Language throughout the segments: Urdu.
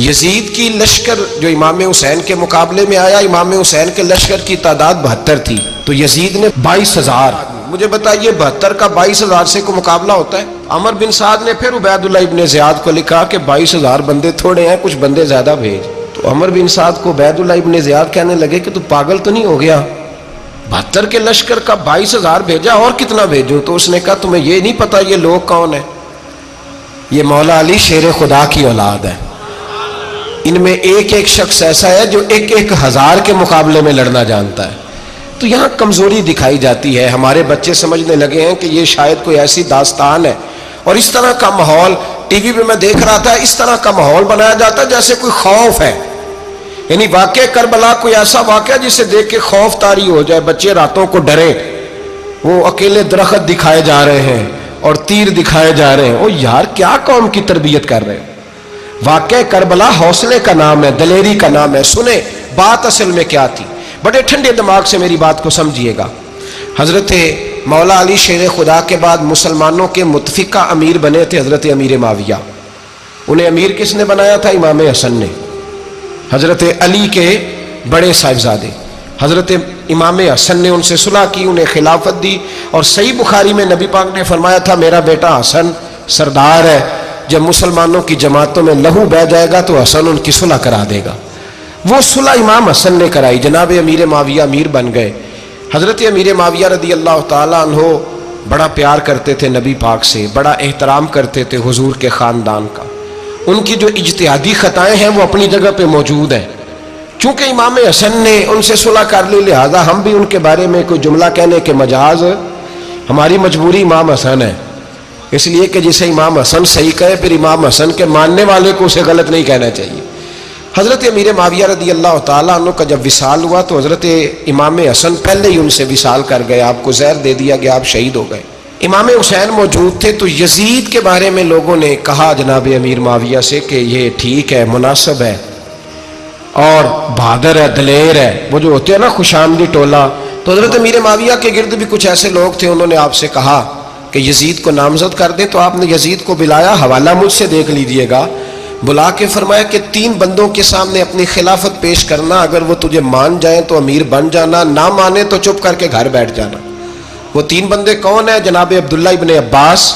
یزید کی لشکر جو امام حسین کے مقابلے میں آیا، امام حسین کے لشکر کی تعداد 72 تھی، تو یزید نے 22,000. مجھے بتائیے 72 کا 22,000 سے کو مقابلہ ہوتا ہے؟ عمر بن سعد نے پھر عبید اللہ ابن زیاد کو لکھا کہ 22,000 بندے تھوڑے ہیں، کچھ بندے زیادہ بھیج. تو عمر بن سعد کو عبید اللہ ابن زیاد کہنے لگے کہ تو پاگل تو نہیں ہو گیا، 72 کے لشکر کا 22,000 بھیجا، اور کتنا بھیجو؟ تو اس نے کہا تمہیں یہ نہیں پتا یہ لوگ کون ہیں؟ یہ مولا علی شیر خدا کی اولاد ہے. ان میں ایک ایک شخص ایسا ہے جو 1,000 کے مقابلے میں لڑنا جانتا ہے. تو یہاں کمزوری دکھائی جاتی ہے. ہمارے بچے سمجھنے لگے ہیں کہ یہ شاید کوئی ایسی داستان ہے، اور اس طرح کا ماحول ٹی وی پہ میں دیکھ رہا تھا، اس طرح کا ماحول بنایا جاتا ہے جیسے کوئی خوف ہے. یعنی واقع کربلا کوئی ایسا واقعہ جسے دیکھ کے خوف طاری ہو جائے، بچے راتوں کو ڈرے. وہ اکیلے درخت دکھائے جا رہے ہیں اور تیر دکھائے جا رہے ہیں. او یار کیا قوم کی تربیت کر رہے ہیں؟ واقع کربلا حوصلے کا نام ہے، دلیری کا نام ہے. سنیں بات اصل میں کیا تھی، بڑے ٹھنڈے دماغ سے میری بات کو سمجھیے گا. حضرت مولا علی شیر خدا کے بعد مسلمانوں کے متفقہ امیر بنے تھے حضرت امیر معاویہ. انہیں امیر کس نے بنایا تھا؟ امام حسن نے. حضرت علی کے بڑے صاحبزادے حضرت امام حسن نے ان سے صلح کی، انہیں خلافت دی. اور صحیح بخاری میں نبی پاک نے فرمایا تھا میرا بیٹا حسن سردار ہے، جب مسلمانوں کی جماعتوں میں لہو بہہ جائے گا تو حسن ان کی صلح کرا دے گا. وہ صلح امام حسن نے کرائی. جناب امیر معاویہ امیر بن گئے. حضرت امیر معاویہ رضی اللہ تعالیٰ عنہ بڑا پیار کرتے تھے نبی پاک سے، بڑا احترام کرتے تھے حضور کے خاندان کا. ان کی جو اجتہادی خطائیں ہیں وہ اپنی جگہ پہ موجود ہیں. چونکہ امام حسن نے ان سے صلح کر لی، لہذا ہم بھی ان کے بارے میں کوئی جملہ کہنے کے مجاز، ہماری مجبوری امام حسن ہے. اس لیے کہ جسے امام حسن صحیح کہے پھر امام حسن کے ماننے والے کو اسے غلط نہیں کہنا چاہیے. حضرت امیر معاویہ رضی اللہ تعالیٰ عنہ کا جب وصال ہوا تو حضرت امام حسن پہلے ہی ان سے وصال کر گئے، آپ کو زہر دے دیا گیا، آپ شہید ہو گئے. امام حسین موجود تھے. تو یزید کے بارے میں لوگوں نے کہا جناب امیر معاویہ سے کہ یہ ٹھیک ہے، مناسب ہے اور بہادر ہے، دلیر ہے، وہ جو ہوتے ہیں نا خوش آمدی ٹولہ. تو حضرت امیر معاویہ کے گرد بھی کچھ ایسے لوگ تھے، انہوں نے آپ سے کہا کہ یزید کو نامزد کر دیں. تو آپ نے یزید کو بلایا، حوالہ مجھ سے دیکھ لیجئے گا. بلا کے فرمایا کہ 3 بندوں کے سامنے اپنی خلافت پیش کرنا، اگر وہ تجھے مان جائیں تو امیر بن جانا، نہ مانے تو چپ کر کے گھر بیٹھ جانا. وہ 3 بندے کون ہیں؟ جناب عبداللہ ابن عباس،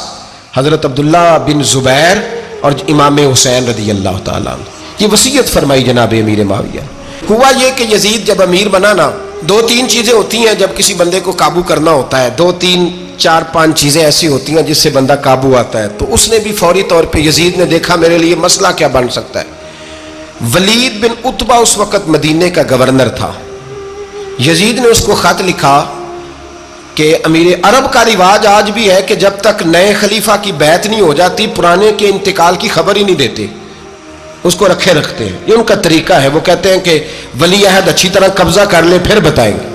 حضرت عبداللہ بن زبیر اور امام حسین رضی اللہ تعالیٰ عنہ. یہ وصیت فرمائی جناب امیر معاویہ. ہوا یہ کہ یزید جب امیر بنا نا، 2-3 چیزیں ہوتی ہیں جب کسی بندے کو قابو کرنا ہوتا ہے، 2-3-4-5 چیزیں ایسی ہوتی ہیں جس سے بندہ قابو آتا ہے. تو اس نے بھی فوری طور پہ یزید نے دیکھا میرے لیے مسئلہ کیا بن سکتا ہے. ولید بن عتبہ اس وقت مدینے کا گورنر تھا. یزید نے اس کو خط لکھا کہ امیر عرب کا رواج آج بھی ہے کہ جب تک نئے خلیفہ کی بیعت نہیں ہو جاتی پرانے کے انتقال کی خبر ہی نہیں دیتے، اس کو رکھے رکھتے ہیں. یہ ان کا طریقہ ہے. وہ کہتے ہیں کہ ولی عہد اچھی طرح قبضہ کر لے پھر بتائیں گے.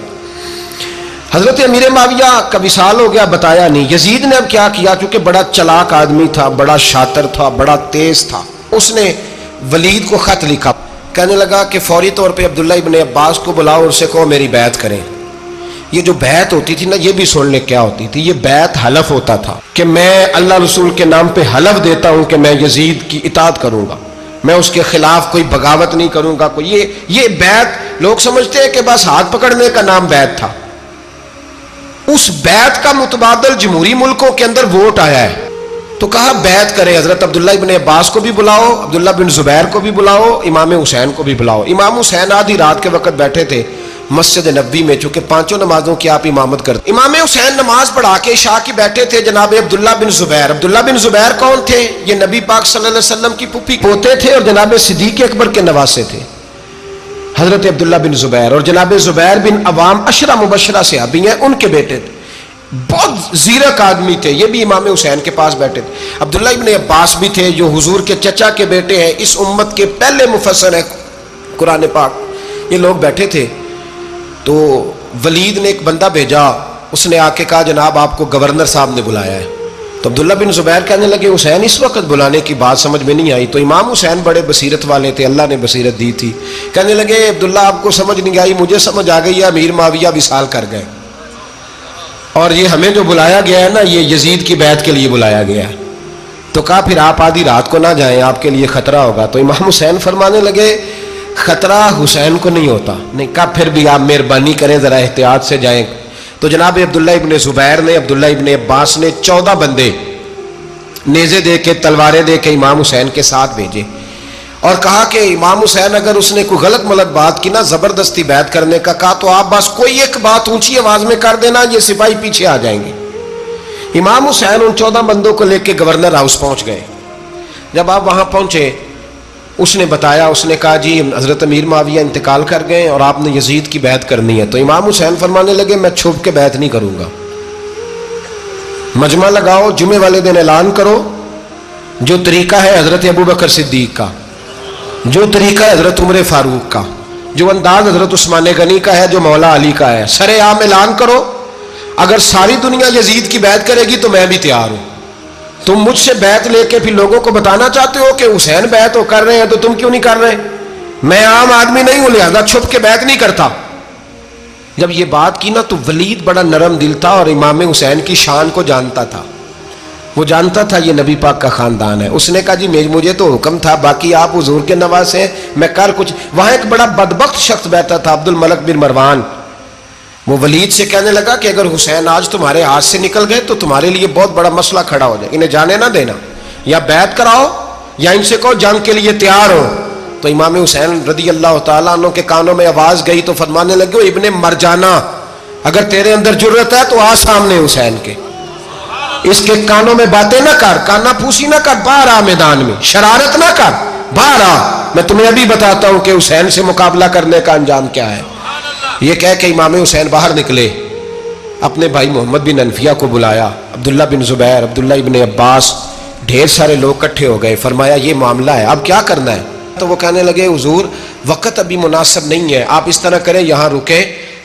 حضرت امیر معاویہ کا وصال ہو گیا، بتایا نہیں. یزید نے اب کیا کیا، چونکہ بڑا چلاک آدمی تھا، بڑا شاطر تھا، بڑا تیز تھا، اس نے ولید کو خط لکھا. کہنے لگا کہ فوری طور پہ عبداللہ ابن عباس کو بلاؤ اور اسے کہو میری بیعت کریں. یہ جو بیعت ہوتی تھی نا، یہ بھی سن لے کیا ہوتی تھی. یہ بیعت حلف ہوتا تھا کہ میں اللہ رسول کے نام پہ حلف دیتا ہوں کہ میں یزید کی اطاعت کروں گا، میں اس کے خلاف کوئی بغاوت نہیں کروں گا. کوئی یہ بیعت لوگ سمجھتے ہیں کہ بس ہاتھ پکڑنے کا نام بیعت تھا. اس بیعت کا متبادل جمہوری ملکوں کے اندر ووٹ آیا ہے. تو کہا بیعت کرے. حضرت عبداللہ ابن عباس کو بھی بلاؤ، عبداللہ بن زبیر کو بھی بلاؤ، امام حسین کو بھی بلاؤ. امام حسین آدھی رات کے وقت بیٹھے تھے مسجد نبوی میں، چونکہ 5 نمازوں کی آپ امامت کرتے. امام حسین نماز پڑھا کے عشاء کی بیٹھے تھے. جناب عبداللہ بن زبیر، عبداللہ بن زبیر کون تھے؟ یہ نبی پاک صلی اللہ علیہ وسلم کی پھوپھی پوتے تھے اور جناب صدیق اکبر کے نواسے تھے. حضرت عبداللہ بن زبیر اور جناب زبیر بن عوام عشرہ مبشرہ صحابی ہیں، ان کے بیٹے تھے. بہت زیرک آدمی تھے. یہ بھی امام حسین کے پاس بیٹھے تھے. عبداللہ ابن عباس بھی تھے جو حضور کے چچا کے بیٹے ہیں، اس امت کے پہلے مفسر ہیں قرآن پاک. یہ لوگ بیٹھے تھے. تو ولید نے ایک بندہ بھیجا، اس نے آ کے کہا جناب آپ کو گورنر صاحب نے بلایا ہے. تو عبداللہ بن زبیر کہنے لگے حسین اس وقت بلانے کی بات سمجھ میں نہیں آئی. تو امام حسین بڑے بصیرت والے تھے، اللہ نے بصیرت دی تھی. کہنے لگے عبداللہ آپ کو سمجھ نہیں آئی، مجھے سمجھ آ گئی ہے، امیر معاویہ وصال کر گئے اور یہ ہمیں جو بلایا گیا ہے نا، یہ یزید کی بیعت کے لیے بلایا گیا ہے. تو کہا پھر آپ آدھی رات کو نہ جائیں، آپ کے لیے خطرہ ہوگا۔ تو امام حسین فرمانے لگے خطرہ حسین کو نہیں ہوتا۔ نہیں، کہا پھر بھی آپ مہربانی کریں ذرا احتیاط سے جائیں۔ تو جناب عبداللہ ابن زبیر نے، عبداللہ ابن عباس نے 14 بندے نیزے دے کے، تلواریں دے کے امام حسین کے ساتھ بھیجے اور کہا کہ امام حسین اگر اس نے کوئی غلط ملت بات کی نا، زبردستی بیعت کرنے کا کہا، تو آپ بس کوئی ایک بات اونچی آواز میں کر دینا، یہ سپاہی پیچھے آ جائیں گے۔ امام حسین ان 14 بندوں کو لے کے گورنر ہاؤس پہنچ گئے۔ جب آپ وہاں پہنچے، اس نے بتایا، اس نے کہا جی حضرت امیر معاویہ انتقال کر گئے اور آپ نے یزید کی بیعت کرنی ہے۔ تو امام حسین فرمانے لگے میں چھپ کے بیعت نہیں کروں گا، مجمع لگاؤ، جمعے والے دن اعلان کرو، جو طریقہ ہے حضرت ابوبکر صدیق کا، جو طریقہ ہے حضرت عمر فاروق کا، جو انداز حضرت عثمان غنی کا ہے، جو مولا علی کا ہے، سر عام اعلان کرو، اگر ساری دنیا یزید کی بیعت کرے گی تو میں بھی تیار ہوں۔ تم مجھ سے بیعت لے کے پھر لوگوں کو بتانا چاہتے ہو کہ حسین بیعت ہو کر رہے ہیں تو تم کیوں نہیں کر رہے؟ میں عام آدمی نہیں ہوں، لہذا چھپ کے بیعت نہیں کرتا۔ جب یہ بات کی نا تو ولید بڑا نرم دل تھا اور امام حسین کی شان کو جانتا تھا، وہ جانتا تھا یہ نبی پاک کا خاندان ہے۔ اس نے کہا جی مجھے تو حکم تھا، باقی آپ حضور کے نواز ہیں، میں کر کچھ۔ وہاں ایک بڑا بدبخت شخص بیٹھا تھا، عبد الملک بن مروان، وہ ولید سے کہنے لگا کہ اگر حسین آج تمہارے ہاتھ سے نکل گئے تو تمہارے لیے بہت بڑا مسئلہ کھڑا ہو جائے، انہیں جانے نہ دینا، یا بیعت کراؤ یا ان سے کہو جنگ کے لیے تیار ہو۔ تو امام حسین رضی اللہ تعالیٰ عنہ کے کانوں میں آواز گئی تو فرمانے لگے ابن مرجانہ، اگر تیرے اندر جرت ہے تو آ سامنے حسین کے، اس کے کانوں میں باتیں نہ کر، کانا پھوسی نہ کر، باہر آ میدان میں، شرارت نہ کر، باہر آ، میں تمہیں ابھی بتاتا ہوں کہ حسین سے مقابلہ کرنے کا انجام کیا ہے۔ یہ کہہ کہ امام حسین باہر نکلے، اپنے بھائی محمد بن انفیہ کو بلایا، عبداللہ بن زبیر، عبداللہ ابن عباس، ڈھیر سارے لوگ اکٹھے ہو گئے۔ فرمایا یہ معاملہ ہے، اب کیا کرنا ہے؟ تو وہ کہنے لگے حضور وقت ابھی مناسب نہیں ہے، آپ اس طرح کریں یہاں رکیں،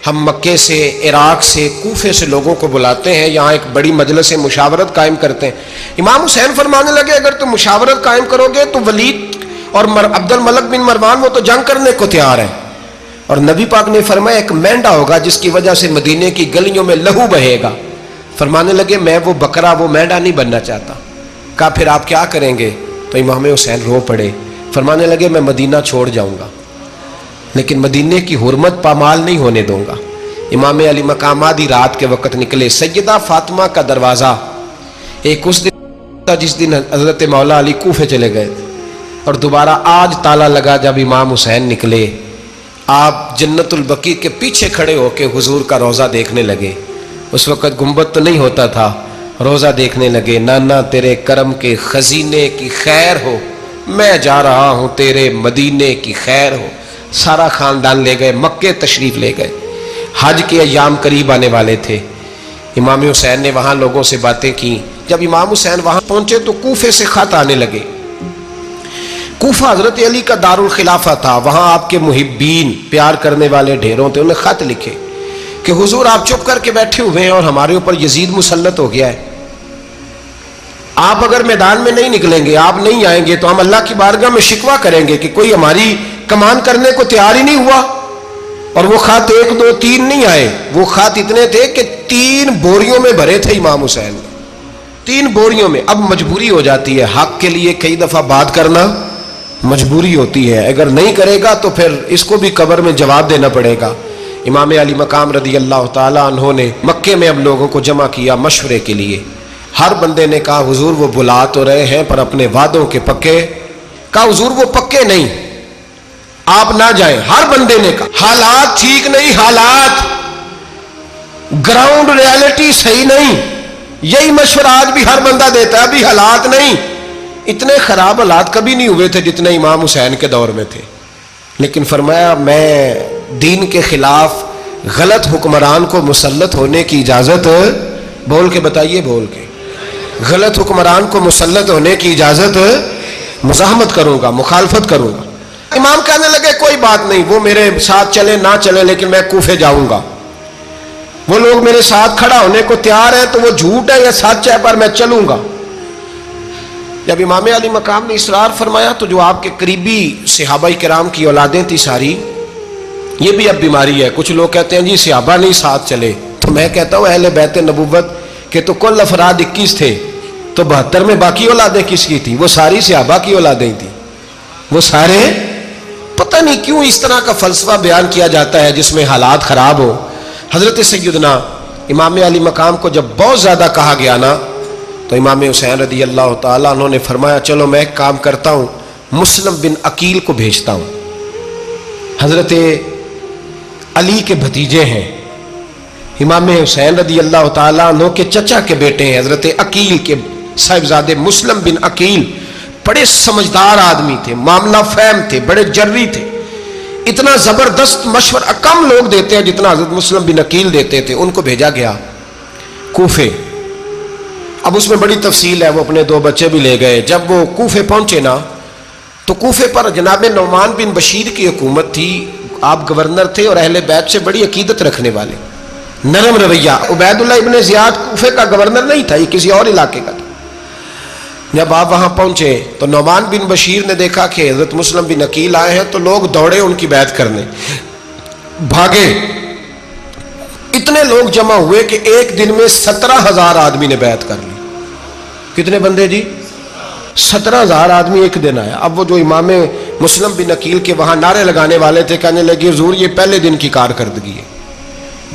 ہم مکے سے، عراق سے، کوفے سے لوگوں کو بلاتے ہیں، یہاں ایک بڑی مجلس مشاورت قائم کرتے ہیں۔ امام حسین فرمانے لگے اگر تم مشاورت قائم کرو گے تو ولید اور عبد الملک بن مروان وہ تو جنگ کرنے کو تیار ہیں، اور نبی پاک نے فرمایا ایک مینڈا ہوگا جس کی وجہ سے مدینے کی گلیوں میں لہو بہے گا۔ فرمانے لگے میں وہ بکرا، وہ مینڈا نہیں بننا چاہتا۔ کہا پھر آپ کیا کریں گے؟ تو امام حسین رو پڑے، فرمانے لگے میں مدینہ چھوڑ جاؤں گا لیکن مدینے کی حرمت پامال نہیں ہونے دوں گا۔ امام علی مقام آدھی رات کے وقت نکلے، سیدہ فاطمہ کا دروازہ ایک اس دن تھا جس دن حضرت مولا علی کوفے چلے گئے تھے، اور دوبارہ آج تالا لگا جب امام حسین نکلے۔ آپ جنت البقیع کے پیچھے کھڑے ہو کے حضور کا روضہ دیکھنے لگے، اس وقت گنبد تو نہیں ہوتا تھا، روضہ دیکھنے لگے۔ نانا تیرے کرم کے خزینے کی خیر ہو، میں جا رہا ہوں تیرے مدینے کی خیر ہو۔ سارا خاندان لے گئے، مکے تشریف لے گئے، حج کے ایام قریب آنے والے تھے۔ امام حسین نے وہاں لوگوں سے باتیں کی۔ جب امام حسین وہاں پہنچے تو کوفے سے خط آنے لگے۔ کوفہ حضرت علی کا دارالخلافہ تھا، وہاں آپ کے محبین، پیار کرنے والے ڈھیروں تھے، انہیں خط لکھے کہ حضور آپ چپ کر کے بیٹھے ہوئے ہیں اور ہمارے اوپر یزید مسلط ہو گیا ہے، آپ اگر میدان میں نہیں نکلیں گے، آپ نہیں آئیں گے تو ہم اللہ کی بارگاہ میں شکوہ کریں گے کہ کوئی ہماری کمان کرنے کو تیار ہی نہیں ہوا۔ اور وہ خط 1 2 3 نہیں آئے، وہ خط اتنے تھے کہ 3 بوریوں میں بھرے تھے امام حسین، 3 بوریوں میں۔ اب مجبوری ہو جاتی ہے، حق کے لیے کئی دفعہ بات کرنا مجبوری ہوتی ہے، اگر نہیں کرے گا تو پھر اس کو بھی قبر میں جواب دینا پڑے گا۔ امام علی مقام رضی اللہ تعالیٰ عنہ نے مکے میں اب لوگوں کو جمع کیا مشورے کے لیے۔ ہر بندے نے کہا حضور وہ بلا تو رہے ہیں پر اپنے وعدوں کے پکے۔ کہا حضور وہ پکے نہیں، آپ نہ جائیں۔ ہر بندے نے کہا حالات ٹھیک نہیں، حالات گراؤنڈ ریالٹی صحیح نہیں، یہی مشورہ آج بھی ہر بندہ دیتا ہے، ابھی حالات نہیں۔ اتنے خراب حالات کبھی نہیں ہوئے تھے جتنے امام حسین کے دور میں تھے، لیکن فرمایا میں دین کے خلاف غلط حکمران کو مسلط ہونے کی اجازت، بول کے بتائیے، بول کے، غلط حکمران کو مسلط ہونے کی اجازت، مزاحمت کروں گا، مخالفت کروں گا۔ امام کہنے لگے کوئی بات نہیں، وہ میرے ساتھ چلے نہ چلے لیکن میں کوفے جاؤں گا، وہ لوگ میرے ساتھ کھڑا ہونے کو تیار ہے تو وہ جھوٹ ہے یا سچ ہے پر میں چلوں گا۔ جب امام علی مقام نے اصرار فرمایا تو جو آپ کے قریبی صحابہ کرام کی اولادیں تھی ساری، یہ بھی اب بیماری ہے، کچھ لوگ کہتے ہیں جی صحابہ نہیں ساتھ چلے، تو میں کہتا ہوں اہل بیت نبوت کے تو کل افراد 21 تھے، تو 72 میں باقی اولادیں کس کی تھی؟ وہ ساری صحابہ کی اولادیں تھیں، وہ سارے. پتہ نہیں کیوں اس طرح کا فلسفہ بیان کیا جاتا ہے جس میں حالات خراب ہو. حضرت سیدنا امام علی مقام کو جب بہت زیادہ کہا گیا نا تو امام حسین رضی اللہ تعالیٰ عنہ نے فرمایا چلو میں ایک کام کرتا ہوں، مسلم بن عقیل کو بھیجتا ہوں. حضرت علی کے بھتیجے ہیں، امام حسین رضی اللہ تعالیٰ عنہ کے چچا کے بیٹے ہیں، حضرت عقیل کے صاحبزادے مسلم بن عقیل. بڑے سمجھدار آدمی تھے، معاملہ فہم تھے، بڑے جری تھے. اتنا زبردست مشورہ کم لوگ دیتے ہیں جتنا حضرت مسلم بن عقیل دیتے تھے. ان کو بھیجا گیا کوفے. اب اس میں بڑی تفصیل ہے، وہ اپنے 2 بچے بھی لے گئے. جب وہ کوفے پہنچے نا تو کوفے پر جناب نعمان بن بشیر کی حکومت تھی. آپ گورنر تھے اور اہل بیت سے بڑی عقیدت رکھنے والے، نرم رویہ. عبید اللہ ابن زیاد کوفے کا گورنر نہیں تھا، یہ کسی اور علاقے کا تھا. جب آپ وہاں پہنچے تو نعمان بن بشیر نے دیکھا کہ حضرت مسلم بن عقیل آئے ہیں تو لوگ دوڑے ان کی بیعت کرنے، بھاگے. اتنے لوگ جمع ہوئے کہ ایک دن میں 17,000 آدمی نے بیعت کر لی. کتنے بندے جی؟ 17,000 آدمی ایک دن آیا. اب وہ جو امام مسلم بن عقیل کے وہاں نعرے لگانے والے تھے کہنے لگے حضور یہ پہلے دن کی کارکردگی ہے،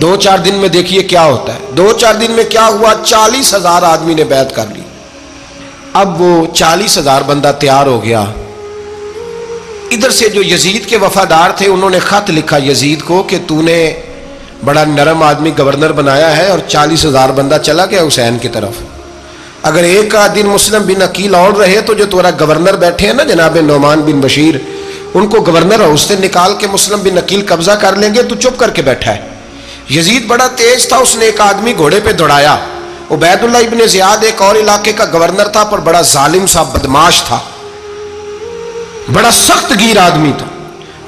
2-4 دن میں دیکھیے کیا ہوتا ہے. 2-4 دن میں کیا ہوا؟ 40,000 آدمی نے بیعت کر لی. اب وہ 40,000 بندہ تیار ہو گیا. ادھر سے جو یزید کے وفادار تھے انہوں نے خط لکھا یزید کو کہ تو نے بڑا نرم آدمی گورنر بنایا ہے اور 40,000 بندہ چلا گیا حسین کی طرف. اگر ایک دن مسلم بن عقیل اور رہے تو جو تمہارا گورنر بیٹھے ہیں نا جناب نعمان بن بشیر، ان کو گورنر ہاؤس سے نکال کے مسلم بن عقیل قبضہ کر لیں گے. تو چپ کر کے بیٹھا ہے. یزید بڑا تیز تھا، اس نے ایک آدمی گھوڑے پہ دوڑایا. عبید اللہ ابن زیاد ایک اور علاقے کا گورنر تھا پر بڑا ظالم سا بدماش تھا، بڑا سخت گیر آدمی تھا.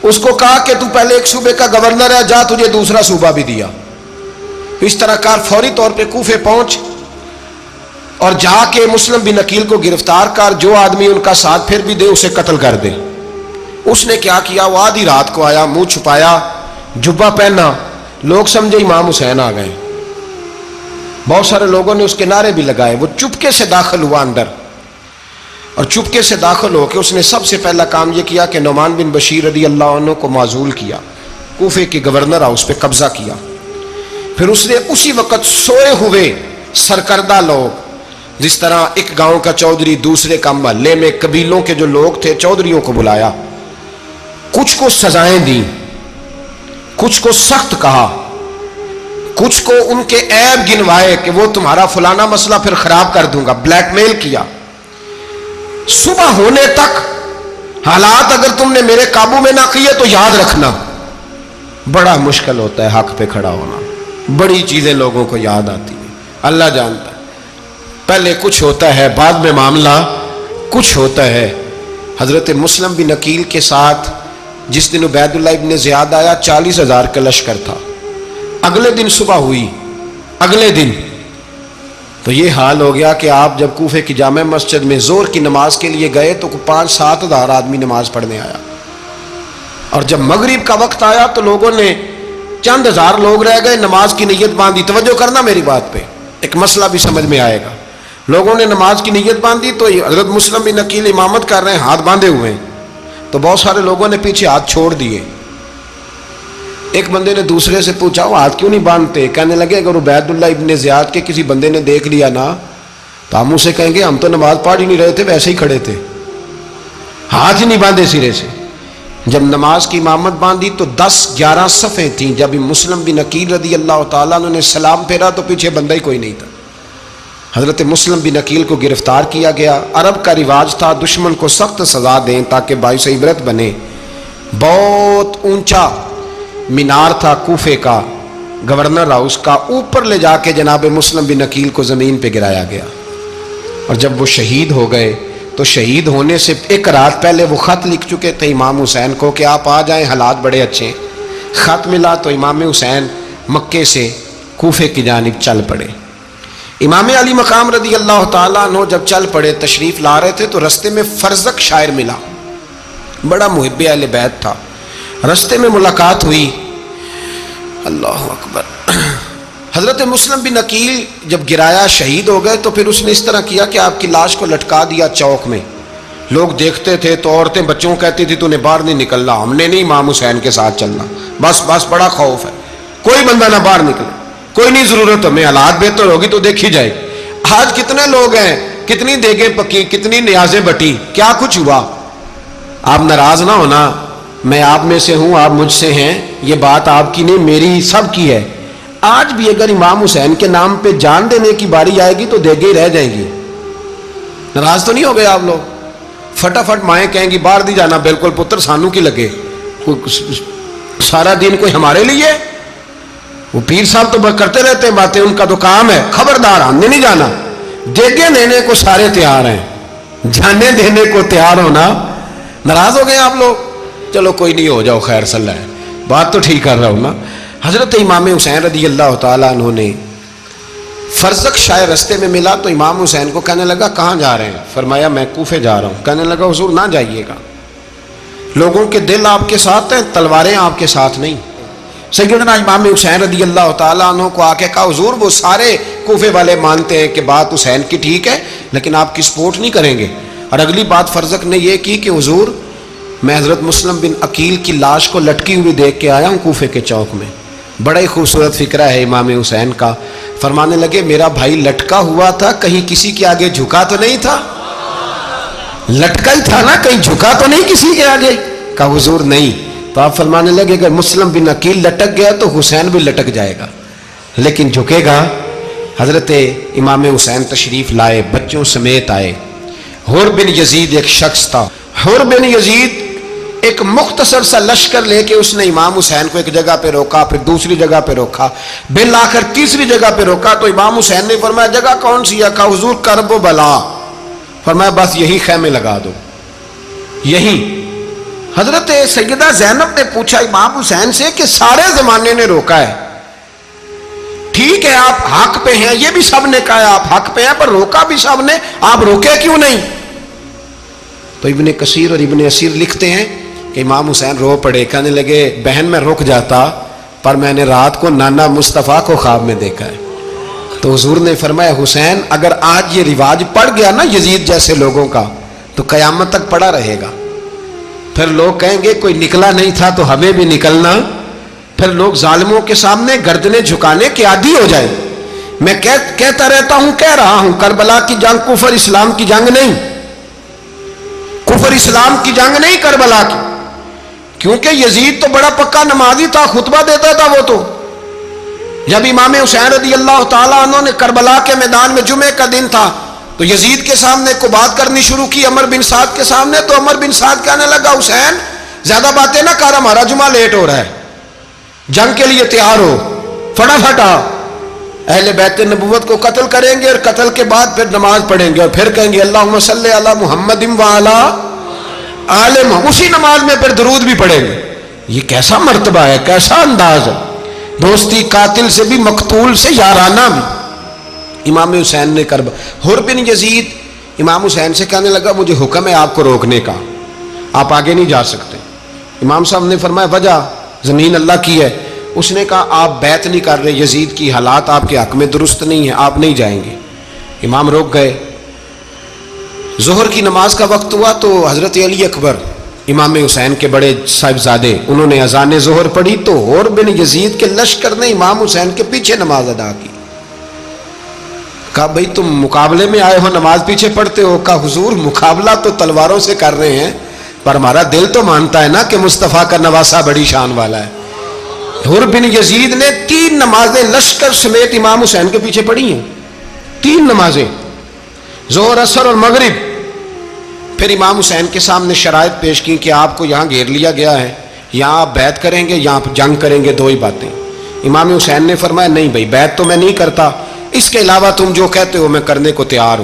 اس کو کہا کہ تو پہلے ایک صوبے کا گورنر ہے، جا تجھے دوسرا صوبہ بھی دیا. اس طرح کار فوری طور پہ کوفے پہنچ اور جا کے مسلم بن عقیل کو گرفتار کر، جو آدمی ان کا ساتھ پھر بھی دے اسے قتل کر دے. اس نے کیا کیا؟ وہ آدھی رات کو آیا، منہ چھپایا، جبہ پہنا. لوگ سمجھے امام حسین آ گئے. بہت سارے لوگوں نے اس کے نعرے بھی لگائے. وہ چپکے سے داخل ہوا اندر اور چپکے سے داخل ہو کے اس نے سب سے پہلا کام یہ کیا کہ نعمان بن بشیر رضی اللہ عنہ کو معزول کیا، کوفے کے گورنر ہاؤس پہ قبضہ کیا. پھر اس نے اسی وقت سوئے ہوئے سرکردہ لوگ، جس طرح ایک گاؤں کا چودھری دوسرے کا محلے میں قبیلوں کے جو لوگ تھے چودھریوں کو بلایا، کچھ کو سزائیں دیں، کچھ کو سخت کہا، کچھ کو ان کے عیب گنوائے کہ وہ تمہارا فلانا مسئلہ پھر خراب کر دوں گا. بلیک میل کیا. صبح ہونے تک حالات اگر تم نے میرے قابو میں نہ کیے تو یاد رکھنا بڑا مشکل ہوتا ہے حق پہ کھڑا ہونا. بڑی چیزیں لوگوں کو یاد آتی ہیں، اللہ جانتا ہے. پہلے کچھ ہوتا ہے، بعد میں معاملہ کچھ ہوتا ہے. حضرت مسلم بن عقیل کے ساتھ جس دن عبید اللہ ابن زیاد آیا 40,000 کا لشکر تھا. اگلے دن صبح ہوئی، اگلے دن تو یہ حال ہو گیا کہ آپ جب کوفے کی جامع مسجد میں زور کی نماز کے لیے گئے تو 5-7 ہزار آدمی نماز پڑھنے آیا. اور جب مغرب کا وقت آیا تو لوگوں نے چند ہزار لوگ رہ گئے، نماز کی نیت باندھی. توجہ کرنا میری بات پہ، ایک مسئلہ بھی سمجھ میں آئے گا. لوگوں نے نماز کی نیت باندھی تو حضرت مسلم بن عقیل امامت کر رہے ہیں، ہاتھ باندھے ہوئے ہیں. تو بہت سارے لوگوں نے پیچھے ہاتھ چھوڑ دیے. ایک بندے نے دوسرے سے پوچھا وہ ہاتھ کیوں نہیں باندھتے؟ کہنے لگے اگر عبید اللہ ابن زیاد کے کسی بندے نے دیکھ لیا نا تو ہم اسے کہیں گے ہم تو نماز پڑھ ہی نہیں رہے تھے، ویسے ہی کھڑے تھے، ہاتھ ہی نہیں باندھے سرے سے. جب نماز کی امامت باندھی تو 10-11 صفیں تھیں. جب مسلم بن عقیل رضی اللہ تعالیٰ عنہ نے سلام پھیرا تو پیچھے بندہ ہی کوئی نہیں تھا. حضرت مسلم بن عقیل کو گرفتار کیا گیا. عرب کا رواج تھا دشمن کو سخت سزا دیں تاکہ باعث عبرت بنے. بہت اونچا مینار تھا کوفے کا گورنر ہاؤس کا، اوپر لے جا کے جناب مسلم بن عقیل کو زمین پہ گرایا گیا. اور جب وہ شہید ہو گئے تو شہید ہونے سے ایک رات پہلے وہ خط لکھ چکے تھے امام حسین کو کہ آپ آ جائیں، حالات بڑے اچھے. خط ملا تو امام حسین مکے سے کوفے کی جانب چل پڑے. امام علی مقام رضی اللہ تعالیٰ عنہ جب چل پڑے تشریف لا رہے تھے تو رستے میں فرزق شاعر ملا، بڑا محب اہل بیت تھا. رستے میں ملاقات ہوئی، اللہ اکبر. حضرت مسلم بن عقیل جب گرایا شہید ہو گئے تو پھر اس نے اس طرح کیا کہ آپ کی لاش کو لٹکا دیا چوک میں. لوگ دیکھتے تھے تو عورتیں بچوں کہتی تھی تو نے باہر نہیں نکلنا, ہم نے نہیں امام حسین کے ساتھ چلنا, بس بڑا خوف ہے, کوئی بندہ نہ باہر نکلے, کوئی نہیں ضرورت ہمیں, حالات بہتر ہوگی تو دیکھی جائے. آج کتنے لوگ ہیں, کتنی دیگیں پکی, کتنی نیازیں بٹی, کیا کچھ ہوا. آپ ناراض نہ ہونا, میں آپ میں سے ہوں, آپ مجھ سے ہیں, یہ بات آپ کی نہیں میری سب کی ہے. آج بھی اگر امام حسین کے نام پہ جان دینے کی باری آئے گی تو دیگیں رہ جائیں گی. ناراض تو نہیں ہو گئے آپ لوگ؟ فٹافٹ مائیں کہیں گی باہر دی جانا, بالکل پتر سانو کی لگے, سارا دن کوئی ہمارے لیے. وہ پیر صاحب تو کرتے رہتے ہیں باتیں, ان کا تو کام ہے, خبردار ہم نے نہیں جانا. دیگیں دینے کو سارے تیار ہیں, جانے دینے کو تیار ہونا. ناراض ہو گئے آپ لوگ؟ چلو کوئی نہیں, ہو جاؤ, خیر صلی اللہ ہے, بات تو ٹھیک کر رہا ہوں نا. حضرت امام حسین رضی اللہ تعالیٰ عنہ نے فرزق شاہ رستے میں ملا تو امام حسین کو کہنے لگا کہاں جا رہے ہیں؟ فرمایا میں کوفے جا رہا ہوں. کہنے لگا حضور نہ جائیے گا, لوگوں کے دل آپ کے ساتھ ہیں, تلواریں آپ کے ساتھ نہیں. سیدنا امام حسین رضی اللہ تعالیٰ عنہ کو آ کے کہا حضور وہ سارے کوفے والے مانتے ہیں کہ بات حسین کی ٹھیک ہے لیکن آپ کی سپورٹ نہیں کریں گے. اور اگلی بات فرزق نے یہ کی کہ حضور میں حضرت مسلم بن عقیل کی لاش کو لٹکی ہوئی دیکھ کے آیا ہوں کوفے کے چوک میں. بڑا ہی خوبصورت فکرہ ہے امام حسین کا. فرمانے لگے میرا بھائی لٹکا ہوا تھا, کہیں کسی کے آگے جھکا تو نہیں تھا؟ لٹکا ہی تھا نا, کہیں جھکا تو نہیں کسی کے آگے؟ کہا حضور نہیں. تو آپ فرمانے لگے اگر مسلم بن عقیل لٹک گیا تو حسین بھی لٹک جائے گا, لیکن جھکے گا. حضرت امام حسین تشریف لائے, بچوں سمیت آئے. حور بن یزید ایک شخص تھا. حور بن یزید ایک مختصر سا لشکر لے کے اس نے امام حسین کو ایک جگہ پہ روکا, پھر دوسری جگہ پہ روکا, بالآخر تیسری جگہ پہ روکا. تو امام حسین نے فرمایا جگہ کون سی ہے؟ کہا حضور کرب و بلا. فرمایا بس یہی خیمے لگا دو, یہی. حضرت سیدہ زینب نے پوچھا امام حسین سے کہ سارے زمانے نے روکا ہے, ٹھیک ہے آپ حق پہ ہیں, یہ بھی سب نے کہا آپ حق پہ ہیں, پر روکا بھی سب نے, آپ روکے کیوں نہیں؟ تو ابن کثیر اور ابن اسیر لکھتے ہیں کہ امام حسین رو پڑے, کہنے لگے بہن میں رک جاتا پر میں نے رات کو نانا مصطفیٰ کو خواب میں دیکھا ہے. تو حضور نے فرمایا حسین اگر آج یہ رواج پڑ گیا نا یزید جیسے لوگوں کا تو قیامت تک پڑا رہے گا. پھر لوگ کہیں گے کوئی نکلا نہیں تھا تو ہمیں بھی نکلنا. پھر لوگ ظالموں کے سامنے گردنیں جھکانے کے عادی ہو جائیں. میں کہتا رہتا ہوں, کہہ رہا ہوں, کربلا کی جنگ کفر اسلام کی جنگ نہیں, کفر اسلام کی جنگ نہیں کربلا کی. کیونکہ یزید تو بڑا پکا نمازی تھا, خطبہ دیتا تھا. وہ تو جب امام حسین رضی اللہ تعالیٰ عنہ نے کربلا کے میدان میں جمعے کا دن تھا تو یزید کے سامنے کو بات کرنی شروع کی, عمر بن سعد کے سامنے. تو عمر بن سعد کہنے لگا حسین زیادہ باتیں نہ کر, ہمارا جمعہ لیٹ ہو رہا ہے, جنگ کے لیے تیار ہو, فٹافٹ آ. اہل بیت نبوت کو قتل کریں گے اور قتل کے بعد پھر نماز پڑھیں گے اور پھر کہیں گے اللہم صلی علی محمد وعلی آل محمد, اسی نماز میں پھر درود بھی پڑھیں گے. یہ کیسا مرتبہ ہے, کیسا انداز ہے, دوستی قاتل سے بھی مقتول سے یارانہ بھی. امام حسین نے حر بن یزید امام حسین سے کہنے لگا مجھے حکم ہے آپ کو روکنے کا, آپ آگے نہیں جا سکتے. امام صاحب نے فرمایا وجہ زمین اللہ کی ہے. اس نے کہا آپ بیعت نہیں کر رہے, یزید کی حالات آپ کے حق میں درست نہیں ہیں, آپ نہیں جائیں گے. امام روک گئے. ظہر کی نماز کا وقت ہوا تو حضرت علی اکبر امام حسین کے بڑے صاحبزادے انہوں نے اذان ظہر پڑھی تو حور بن یزید کے لشکر نے امام حسین کے پیچھے نماز ادا کی. کہا بھئی تم مقابلے میں آئے ہو, نماز پیچھے پڑھتے ہو؟ کہا حضور مقابلہ تو تلواروں سے کر رہے ہیں پر ہمارا دل تو مانتا ہے نا کہ مصطفیٰ کا نواسہ بڑی شان والا ہے. حر بن یزید نے 3 نمازیں لشکر سمیت امام حسین کے پیچھے پڑھی ہیں, 3 نمازیں, ظہر اثر اور مغرب. پھر امام حسین کے سامنے شرائط پیش کی کہ آپ کو یہاں گھیر لیا گیا ہے, یہاں آپ بیعت کریں گے, یہاں جنگ کریں گے, 2 ہی باتیں. امام حسین نے فرمایا نہیں بھائی بیعت تو میں نہیں کرتا, اس کے علاوہ تم جو کہتے ہو میں کرنے کو تیار ہوں.